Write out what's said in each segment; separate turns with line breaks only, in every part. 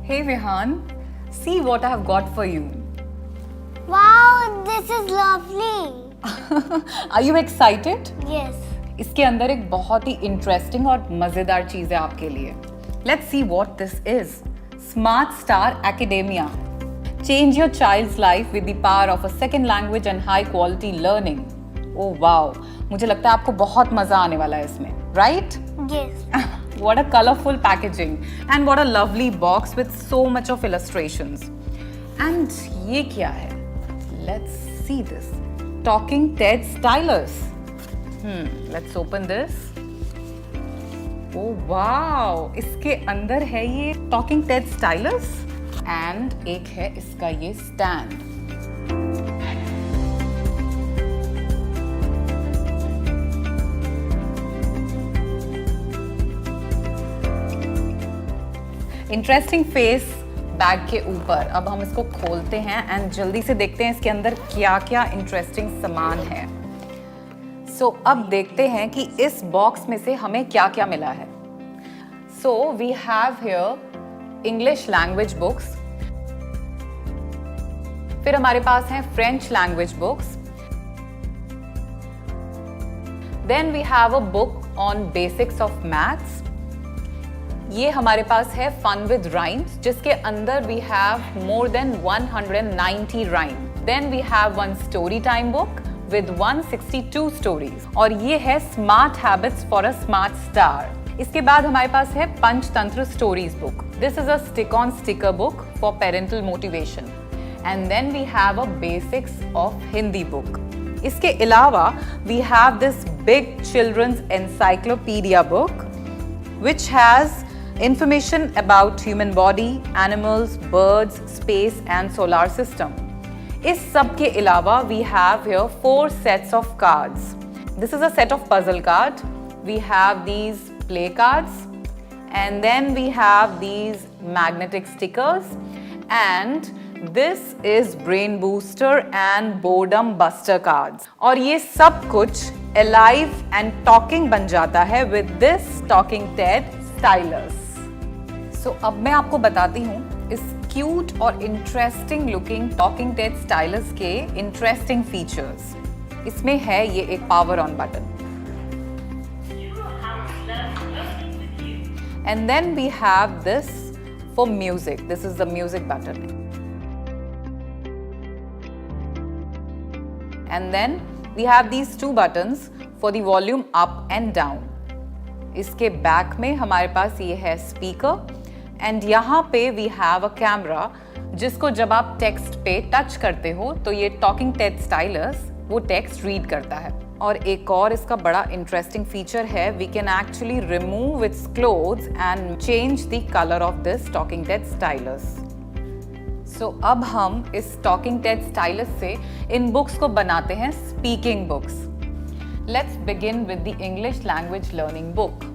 Hey Vihan, see what I have got for you.
Wow, this is lovely.
Are you excited?
Yes.
इसके अंदर एक बहुत ही interesting और मजेदार चीज है आपके लिए. Let's see what this is. Smart Star Academia. Change your child's life with the power of a second language and high quality learning. Oh wow, मुझे लगता है आपको बहुत मजा आने वाला है इसमें, right?
Yes.
What a colorful packaging and what a lovely box with so much of illustrations. And ये क्या है? Let's see this. Talking Ted Stylus. Let's open this. Oh wow! इसके अंदर है ये Talking Ted Stylus and एक है इसका ये stand. इंटरेस्टिंग फेस बैग के ऊपर. अब हम इसको खोलते हैं एंड जल्दी से देखते हैं इसके अंदर क्या क्या इंटरेस्टिंग सामान है. सो अब देखते हैं कि इस बॉक्स में से हमें क्या क्या मिला है. So we have here English language books, फिर हमारे पास हैं French language books, then we have a book on basics of maths. ये हमारे पास है फन विद राइम्स जिसके अंदर we have more than 190 rhyme. Then we have one story time book with 162 stories और ये है smart habits for a smart star. इसके बाद हमारे पास है Panchatantra stories book. This is a stick on sticker book for parental motivation. And then we have a basics of Hindi book. इसके अलावा we have this big children's encyclopaedia book which has information about human body, animals, birds, space and solar system. इस सब के अलावा we have here 4 sets of cards. This is a set of puzzle card. We have these play cards and then we have these magnetic stickers and this is brain booster and boredom buster cards. और ये सब कुछ alive and talking बन जाता है with this Talking Ted Stylus. So अब मैं आपको बताती हूँ इस क्यूट और interesting looking talking Ted stylus के इंटरेस्टिंग फीचर्स. इसमें है ये एक power on button and then we have this for music. This is the music button and then we have these 2 buttons for the volume up and down. इसके back में हमारे पास ये है स्पीकर एंड यहाँ पे वी हैव अ कैमरा जिसको जब आप टेक्स्ट पे टच करते हो तो ये टॉकिंग टेड स्टाइलस वो टेक्स्ट रीड करता है. और एक और इसका बड़ा इंटरेस्टिंग फीचर है, we can actually remove its clothes and change the colour of this talking Ted stylus. So अब हम इस टॉकिंग टेड स्टाइलस से इन बुक्स को बनाते हैं speaking books. Let's begin with the English language learning book.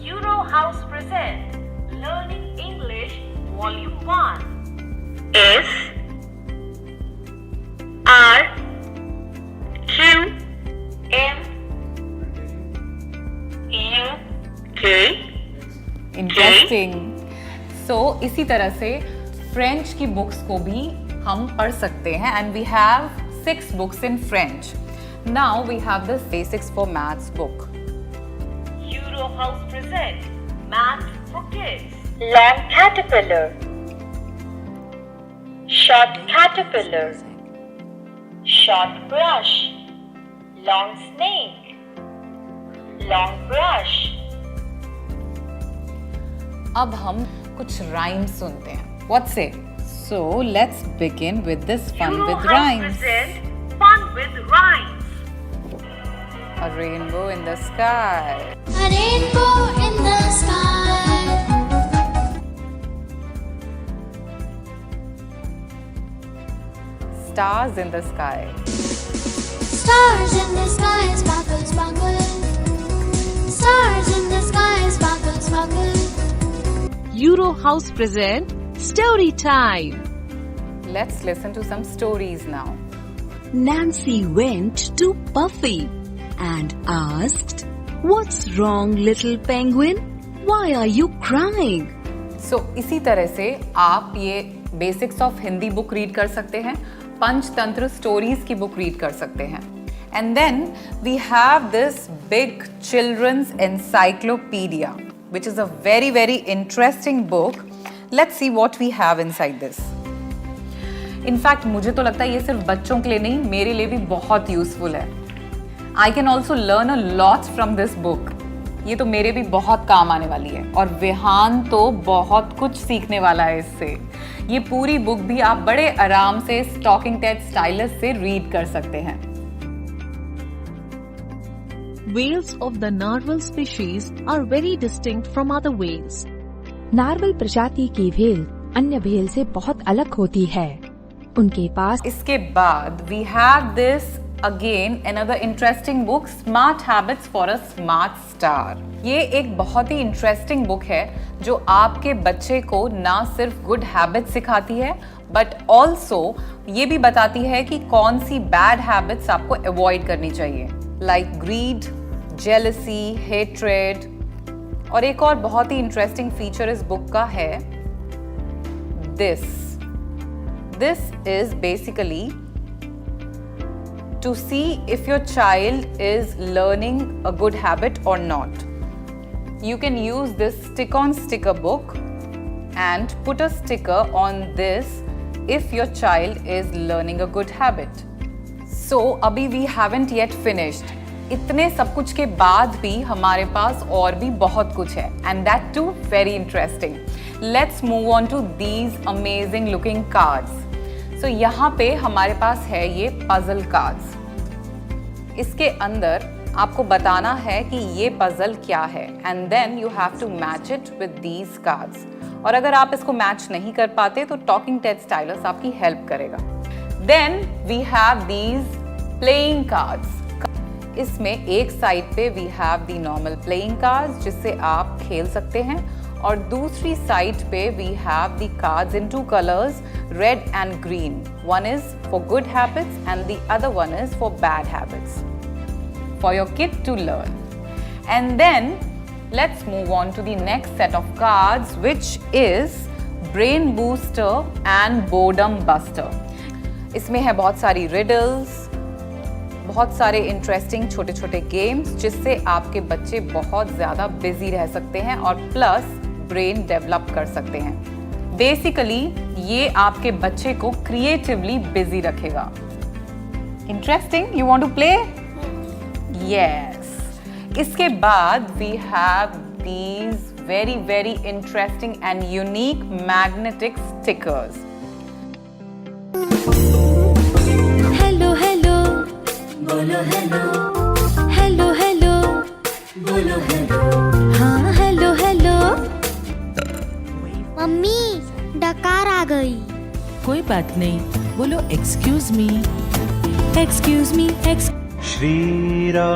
Euro House present Learning English Volume 1. S R Q M U K.
Interesting. So इसी तरह से फ्रेंच की बुक्स को भी हम पढ़ सकते हैं and we have 6 books in French. Now we have the basics for maths book.
Euro House present Math for Kids. Long caterpillar, short caterpillar, short brush, long snake, long brush.
अब हम कुछ rhymes सुनते हैं. What say? So let's begin with this fun
Euro
with
House
rhymes.
present Fun with Rhymes.
A rainbow in the sky.
A rainbow in the sky.
Stars in the sky.
Stars in the sky, sparkle, sparkle. Stars in the sky, sparkle, sparkle.
Euro House present Story Time.
Let's listen to some stories now.
Nancy went to Puffy and asked, "What's wrong, little penguin? Why are you crying?"
सो इसी तरह से आप ये basics of Hindi book read कर सकते हैं, Panchatantra stories की book read कर सकते हैं. And then we have this big children's encyclopaedia which is a very very interesting book. Let's see what we have inside this. In fact, मुझे तो लगता है ये सिर्फ बच्चों के लिए नहीं, मेरे लिए भी बहुत यूजफुल है. I can also learn a lot from this book. ये तो मेरे भी बहुत काम आने वाली है और विहान तो बहुत कुछ सीखने वाला है इससे. ये पूरी बुक भी आप बड़े आराम से टॉकिंग टेड स्टाइलस से रीड कर सकते हैं.
Whales of the narwhal species are very distinct from other whales.
नार्वल प्रजाति की व्हेल अन्य व्हेल से बहुत अलग होती है. उनके पास
इसके बाद we have this again another interesting book, Smart Habits for a Smart Star. ये एक बहुत ही इंटरेस्टिंग बुक है जो आपके बच्चे को ना सिर्फ गुड हैबिट्स सिखाती है बट ऑल्सो ये भी बताती है कि कौन सी बैड हैबिट्स आपको अवॉइड करनी चाहिए, लाइक ग्रीड, जेलसी, हेट्रेड. और एक और बहुत ही इंटरेस्टिंग फीचर इस बुक का है this is basically to see if your child is learning a good habit or not. You can use this stick-on sticker book and put a sticker on this if your child is learning a good habit. So, अभी we haven't yet finished. इतने सब कुछ के बाद भी हमारे पास और भी बहुत कुछ है and that too very interesting. Let's move on to these amazing looking cards. So, यहाँ पे हमारे पास है ये पजल कार्ड्स. इसके अंदर आपको बताना है कि ये पजल क्या है and then you have to match it with these cards. और अगर आप इसको मैच नहीं कर पाते तो टॉकिंग टेड स्टाइलस आपकी हेल्प करेगा. Then we have these playing cards. इसमें एक साइड पे we have the normal playing cards जिससे आप खेल सकते हैं और दूसरी साइड पे we have the cards in 2 colors, red and green. One is for good habits and the other one is for bad habits for your kid to learn. And then let's move on to the next set of cards which is brain booster and boredom buster. इसमें है बहुत सारी riddles, बहुत सारे interesting छोटे छोटे games जिससे आपके बच्चे बहुत ज़्यादा बिजी रह सकते हैं और प्लस ब्रेन डेवलप कर सकते हैं. बेसिकली ये आपके बच्चे को क्रिएटिवली बिजी रखेगा. Interesting, you want to play? Yes. इसके बाद we have these very very interesting and unique magnetic stickers.
Hello hello बोलो हेलो, हेलो हेलो बोलो हेलो, हाँ हेलो हेलो. मम्मी डकार आ गई.
कोई बात नहीं, बोलो excuse me. Excuse me.
Shri Ram.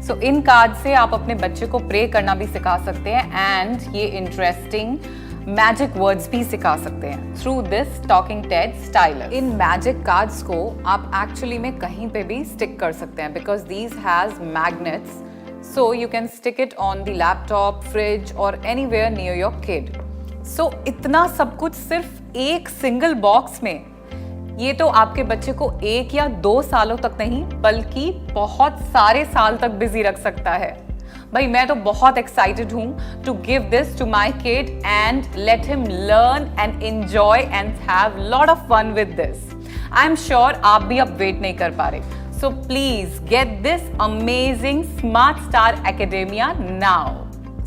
So इन कार्ड से आप अपने बच्चे को प्रे करना भी सिखा सकते हैं एंड ये इंटरेस्टिंग मैजिक वर्ड्स भी सिखा सकते हैं through this talking Ted stylus. In magic cards को आप एक्चुअली में कहीं पे भी स्टिक कर सकते हैं because these has magnets. So you can stick it on the laptop, fridge or anywhere near your kid. So इतना सब कुछ सिर्फ एक सिंगल बॉक्स में. ये तो आपके बच्चे को 1 या 2 सालों तक नहीं बल्कि बहुत सारे साल तक बिजी रख सकता है. भाई मैं तो बहुत एक्साइटेड हूँ to give this to my kid and let him learn and enjoy and have lot of fun with this. I am sure आप भी अब वेट नहीं कर पा रहे. So please get this amazing Smart Star Academia now.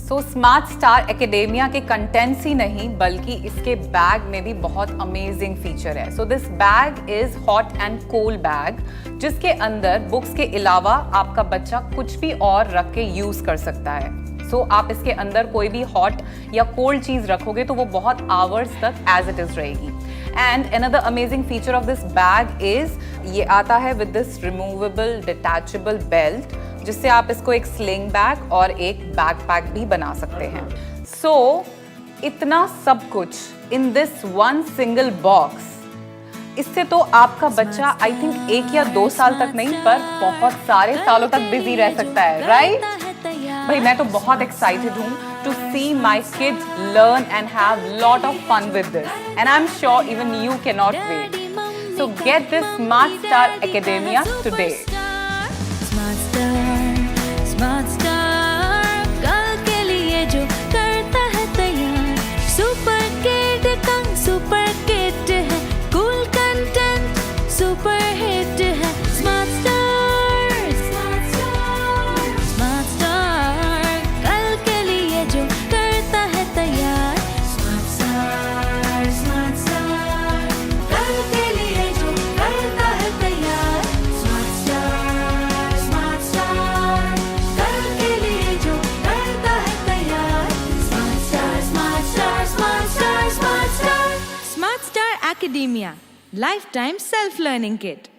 So Smart Star Academia के contents ही नहीं बल्कि इसके बैग में भी बहुत amazing feature है. So this bag is hot and cold bag जिसके अंदर बुक्स के अलावा आपका बच्चा कुछ भी और रख के यूज कर सकता है. So आप इसके अंदर कोई भी हॉट या कोल्ड चीज रखोगे तो वो बहुत आवर्स तक एज इट इज रहेगी. And another amazing feature of this bag is ये आता है with this removable detachable belt जिससे आप इसको एक sling bag और एक backpack भी बना सकते हैं. So इतना सब कुछ in this one single box, इससे तो आपका बच्चा I think 1 या 2 साल तक नहीं पर बहुत सारे सालों तक बिजी रह सकता है, right? भाई मैं तो बहुत एक्साइटेड हूँ to see my kids learn and have lot of fun with this and I am sure even you can not wait. So get this smart star academia today.
Smart star कल के लिए जो करता है तैयार. Super kid का super kid है. Cool content super hit है. स्मार्ट स्टार स्मार्ट स्टार कल के लिए जो करता है तैयार. स्मार्ट स्टार कल के लिए जो करता है तैयार. स्मार्ट स्टार कल के लिए जो करता है तैयार. Smart star Smart Star Academia, lifetime self-learning kit.